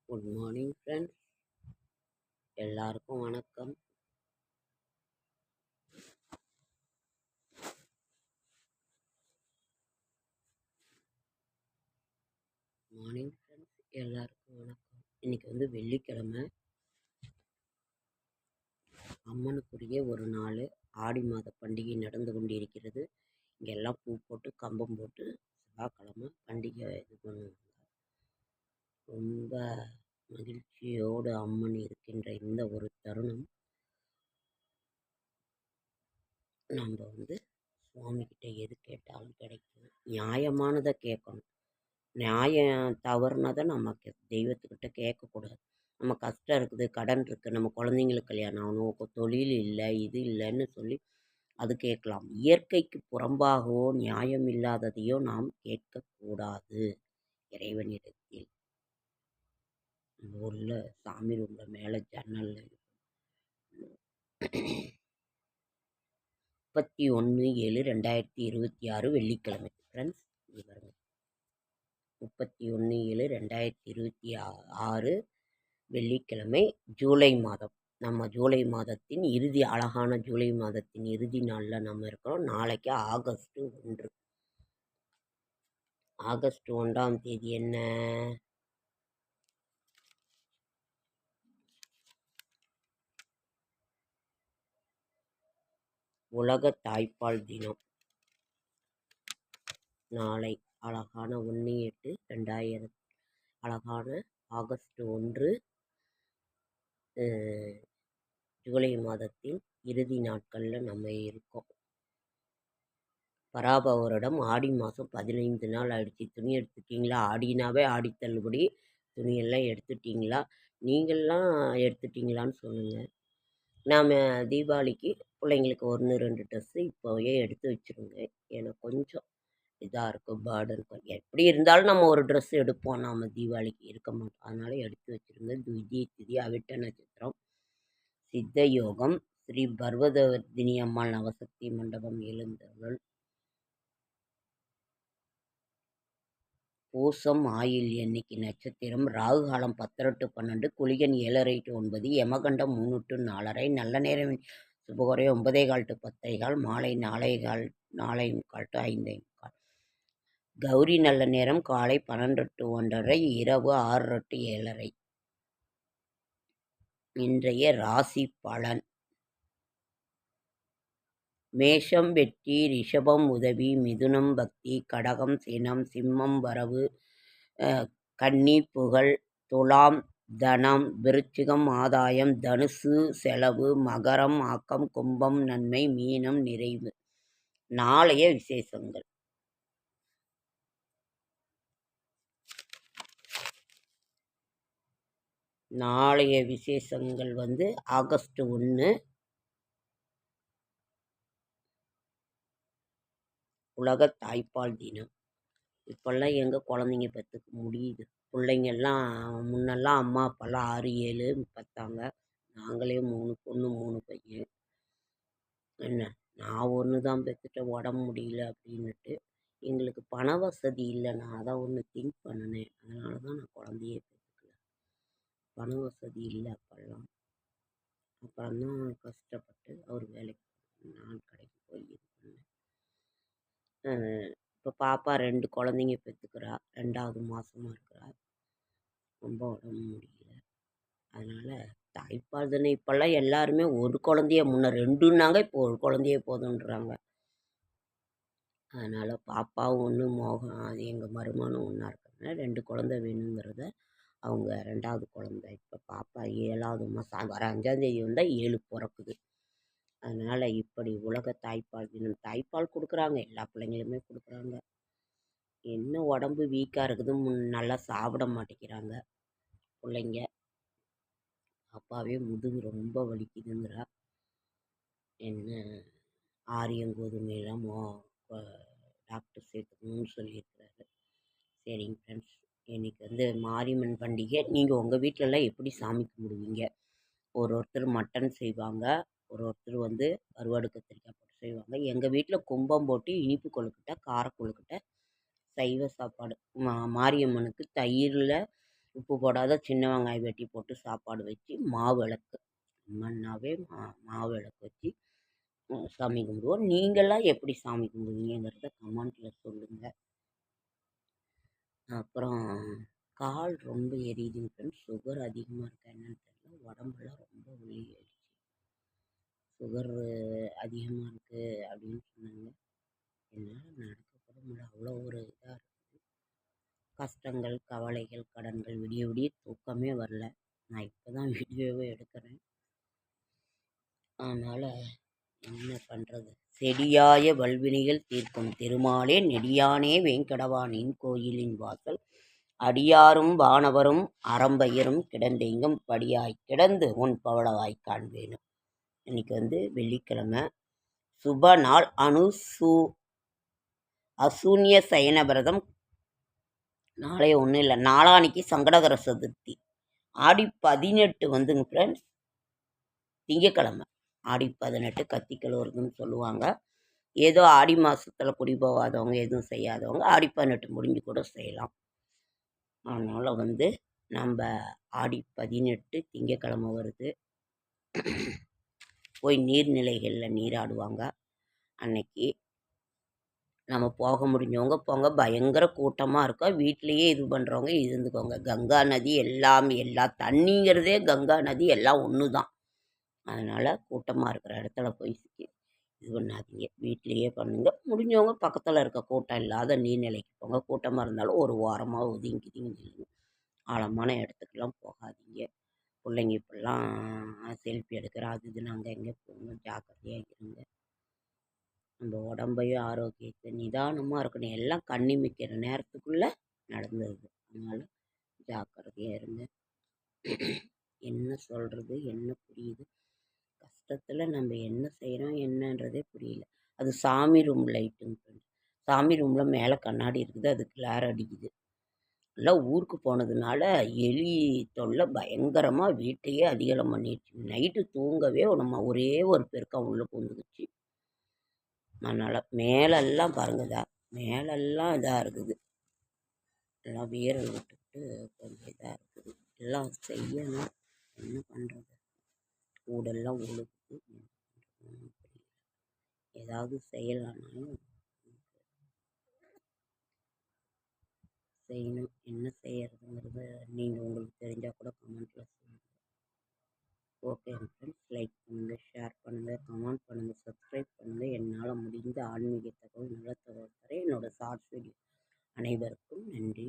Good morning friends, எல்லாருக்கும் வணக்கம். Morning friends, எல்லாருக்கும் வணக்கம். இன்னைக்கு வெள்ளிக்கிழமை, அம்மனுக்குரிய ஒரு நாள். ஆடி மாத பண்டிகை நடந்து கொண்டிருக்கிறது. இங்கெல்லாம் பூ போட்டு கம்பம் போட்டு செவ்வாய்க்கிழமை பண்டிகை இது பண்ணுவாங்க. ரொம்ப மகிழ்ச்சியோடு அம்மன் இருக்கின்ற இந்த ஒரு தருணம் நம்ம சுவாமிகிட்ட எது கேட்டாலும் கிடைக்கும். நியாயமானதை கேட்கணும். நியாயம் தவறுனதை நம்ம தெய்வத்துக்கிட்ட கேட்கக்கூடாது. நம்ம கஷ்டம் இருக்குது, கடன் இருக்குது, நம்ம குழந்தைங்களுக்கு கல்யாணம் ஆகணும், தொழில் இல்லை, இது இல்லைன்னு சொல்லி அது கேட்கலாம். இயற்கைக்கு புறம்பாகவோ நியாயம் இல்லாததையோ நாம் கேட்கக்கூடாது இறைவனிடத்தில். உள்ள சாமி ரூம்ல மேலே ஜன்னல்ல 31/7/2026 வெள்ளிக்கிழமை ஃப்ரெண்ட்ஸ். 31/7/2026 வெள்ளிக்கிழமை, ஜூலை மாதம். நம்ம ஜூலை மாதத்தின் இறுதி, அழகான ஜூலை மாதத்தின் இறுதி நாளில் நம்ம இருக்கிறோம். நாளைக்கு ஆகஸ்ட் 1. ஆகஸ்ட் 1ஆம் தேதி என்ன? உலக தாய்ப்பால் தினம். நாளை அழகான 1/8/2000, அழகான ஆகஸ்ட் 1, ஜூலை மாதத்தின் இறுதி நாட்களில் நம்ம இருக்கோம். பராப வருடம் ஆடி மாதம் 15 நாள் ஆயிடுச்சு. துணி எடுத்துட்டிங்களா? ஆடினாவே ஆடி தள்ளுபடி. துணியெல்லாம் எடுத்துட்டிங்களா? நீங்கள்லாம் எடுத்துட்டிங்களான்னு சொல்லுங்கள். நாம் தீபாவளிக்கு பிள்ளைங்களுக்கு 1-2 ட்ரெஸ்ஸு இப்போவே எடுத்து வச்சுருங்க. எனக்கு கொஞ்சம் இதாக இருக்கும், பேர்டன். எப்படி இருந்தாலும் நம்ம ஒரு ட்ரெஸ் எடுப்போம். நாம் தீபாவளிக்கு இருக்க மாட்டோம். அதனால் எடுத்து வச்சுருங்க. துவிதி திதி அவிட்ட நட்சத்திரம், சித்த யோகம், ஸ்ரீ பர்வதவர்தினி அம்மாள் நவசக்தி மண்டபம் எழுந்தருள், பூசம் ஆயில் எண்ணிக்கை நட்சத்திரம், ராகு காலம் 10 to 12, குளிகன் 7:30 to 9, யமகண்டம் 3 to 4:30, நல்ல நேரம் சுபகுறை 9:15 to 10:15, மாலை 4:15 to 5:15. கௌரி நல்ல நேரம் காலை 12 to 1:30, இரவு 6:30 to 7:30. இன்றைய ராசி பலன். மேஷம் வெற்றி, ரிஷபம் உதவி, மிதுனம் பக்தி, கடகம் சினம், சிம்மம் வரவு, கன்னி புகழ், துலாம் தனம், விருச்சிகம் ஆதாயம், தனுசு செலவு, மகரம் ஆக்கம், கும்பம் நன்மை, மீனம் நிறைவு. நாளைய விசேஷங்கள். நாளைய விசேஷங்கள் ஆகஸ்ட் 1 உலக தாய்ப்பால் தினம். இப்போல்லாம் எங்கே குழந்தைங்க பெற்றுக்க முடியுது? பிள்ளைங்கெல்லாம் முன்னெல்லாம் அம்மா அப்பாலாம் 6, 7 பெற்றாங்க. நாங்களே 3 பொண்ணு 3 பையன். என்ன, நான் ஒன்று தான் பெற்றுட்டேன், உடம்பு முடியல அப்படின்னுட்டு. எங்களுக்கு பண வசதி இல்லை. நான் அதான் ஒன்று திங்க் பண்ணினேன். அதனால தான் நான் குழந்தையே பெற்றுக்கல. பண வசதி இல்லை அப்போல்லாம். அப்புறம்தான் கஷ்டப்பட்டு அவர் வேலைக்கு, நான் கடைக்கு போய் இது பண்ணேன். இப்போ பாப்பா 2 குழந்தைங்க பெற்றுக்கிறா. 2வது மாதமாக இருக்கிறா. ரொம்ப உடம்பு முடியல. அதனால் தாய்ப்பால் தானே. இப்போல்லாம் எல்லாருமே ஒரு குழந்தைய, முன்ன 2ன்னாங்க, இப்போ ஒரு குழந்தையே போதுன்றாங்க. அதனால் பாப்பாவும் ஒன்று, மோகம் அது எங்கள் மருமகனும் ஒன்றா இருக்காங்க. 2 குழந்தை வேணுங்கிறத அவங்க 2வது குழந்தை. இப்போ பாப்பா 7வது மாதம், வர 5ஆம் தேதி வந்தால் 7 பிறக்குது. அதனால் இப்படி உலக தாய்ப்பால் தினம். தாய்ப்பால் கொடுக்குறாங்க, எல்லா பிள்ளைங்களுமே கொடுக்குறாங்க. என்ன உடம்பு வீக்காக இருக்குது, நல்லா சாப்பிட மாட்டேங்கிறாங்க பிள்ளைங்க. அப்பாவே முதுகு ரொம்ப வலிக்குதுங்கிறா. என்ன ஆரியங்கோதுமையெல்லாம் டாக்டர் சேர்த்துக்கணும்னு சொல்லியிருக்கிறாரு. சரிங்க ஃப்ரெண்ட்ஸ், இன்றைக்கி மாரியம்மன் பண்டிகை. நீங்கள் உங்கள் வீட்டிலலாம் எப்படி சாமி கும்பிடுவீங்க? ஒருத்தர் மட்டன் செய்வாங்க, ஒருத்தர் கருவாடு கத்திரிக்காய் போட்டு செய்வாங்க. எங்கள் வீட்டில் கும்பம் போட்டு இனிப்பு கொழுக்கட்டை, கார கொழுக்கட்டை, சைவ சாப்பாடு. மாரியம்மனுக்கு தயிரில் உப்பு போடாத சின்ன வெங்காயம் வெட்டி போட்டு சாப்பாடு வச்சு மாவிளக்கு அம்மன்னாவே மாவிளக்கு வச்சு சாமி கும்பிடுவோம். நீங்களாம் எப்படி சாமி கும்பிடுவீங்கிறத கமெண்ட்டில் சொல்லுங்கள். அப்புறம் கால் ரொம்ப எரியுதுங்க ஃப்ரெண்ட்ஸ். சுகர் அதிகமாக இருக்கா என்னன்னு தெரியல. உடம்புலாம் ரொம்ப ஒல்லி ஆயிடுச்சு. சுகர் அதிகமாக இருக்குது அப்படின்னு சொன்னாங்க. என்னால் நடக்க கூட முடியல. அவ்வளோ ஒரு இதாக இருக்குது. கஷ்டங்கள், கவலைகள், கடன்கள், விடிய விடிய தூக்கமே வரல. நான் இப்போ தான் வீடியோவே எடுக்கிறேன். அதனால் என்ன பண்ணுறது? செடியாய வல்வினைகள் தீர்க்கும் திருமாலே நெடியானே வேங்கடவா நின் கோயிலின் வாசல் அடியாரும் வானவரும் அறம்பயிரும் கிடந்தெங்கும் படியாய் கிடந்து உன் பவளவாய் காண்பேனும். இன்னைக்கு வெள்ளிக்கிழமை, சுப நாள். அசூன்ய சயன விரதம். நாளே ஒன்றும் இல்லை, நாளானிக்கு சங்கடகர சதுர்த்தி. ஆடி 18 வந்துங்க ஃப்ரெண்ட்ஸ், திங்கக்கிழமை. ஆடி 18 கத்திக்கழுவுறதுன்னு சொல்லுவாங்க. ஏதோ ஆடி மாதத்தில் குடி போகாதவங்க, எதுவும் செய்யாதவங்க ஆடி 18 முடிஞ்சு கூட செய்யலாம். அதனால் நம்ம ஆடி 18 திங்கக்கிழமை வருது. போய் நீர்நிலைகளில் நீராடுவாங்க. அன்னைக்கு நம்ம போக முடிஞ்சவங்க போங்க. பயங்கர கூட்டமாக இருக்கா. வீட்லேயே இது பண்ணுறவங்க இருந்துக்கோங்க. கங்கா நதி எல்லா தண்ணிங்கிறதே கங்கா நதி எல்லாம் ஒன்று தான். அதனால் கூட்டமாக இருக்கிற இடத்துல போய் இது பண்ணாதீங்க. வீட்லேயே பண்ணுங்க. முடிஞ்சவங்க பக்கத்தில் இருக்க கூட்டம் இல்லாத நீர்நிலைக்கு போங்க. கூட்டமாக இருந்தாலும் ஒரு ஓரமாக ஒதுங்கிங்க. ஆழமான இடத்துக்கெல்லாம் போகாதீங்க. பிள்ளைங்க இப்பெல்லாம் செல்ஃபி எடுக்கிற அது இதுன்னு அங்கே எங்கே போங்க. ஜாக்கிரதையாக இருங்க. நம்ம உடம்பையும் ஆரோக்கியத்தை நிதானமாக இருக்கணும். எல்லாம் கண்ணிமிக்கிற நேரத்துக்குள்ளே நடந்தது. அதனால் ஜாக்கிரதையாக இருங்க. என்ன சொல்கிறது, என்ன புரியுது? கஷ்டத்தில் நம்ம என்ன செய்கிறோம் என்னன்றதே புரியல. அது சாமி ரூம் லைட்டுங்க. சாமி ரூமில் மேலே கண்ணாடி இருக்குது, அது கிளார் அடிக்குது. எல்லாம் ஊருக்கு போனதுனால எலி தொல்லை பயங்கரமாக வீட்டையே அதிகம் பண்ணிடுச்சு. நைட்டு தூங்கவே நம்ம ஒரே ஒரு பெருக்கம் உள்ளே பூந்துக்குச்சு. அதனால் மேலெல்லாம் பாருங்கதா, மேலெல்லாம் இதாக இருக்குது. எல்லாம் வீரல் விட்டுட்டு கொஞ்சம் இதாக இருக்குது. எல்லாம் செய்யணும். என்ன பண்ணுறது? கூடெல்லாம் உழுகுது. ஏதாவது செய்யலான்னாலும் செய்யணும். என்ன செய்யறதுங்கிறத நீங்கள் உங்களுக்கு தெரிஞ்சால் கூட கமெண்ட்டில் சொல்லுங்கள். ஓகே ஃப்ரெண்ட்ஸ், லைக் பண்ணுங்கள், ஷேர் பண்ணுங்கள், கமெண்ட் பண்ணுங்கள், சப்ஸ்கிரைப் பண்ணுங்கள். என்னால் முடிந்த ஆன்மீக தகவல், நல்ல தகவல் தர என்னோடய ஷார்ட்ஸ் வீடியோ. அனைவருக்கும் நன்றி.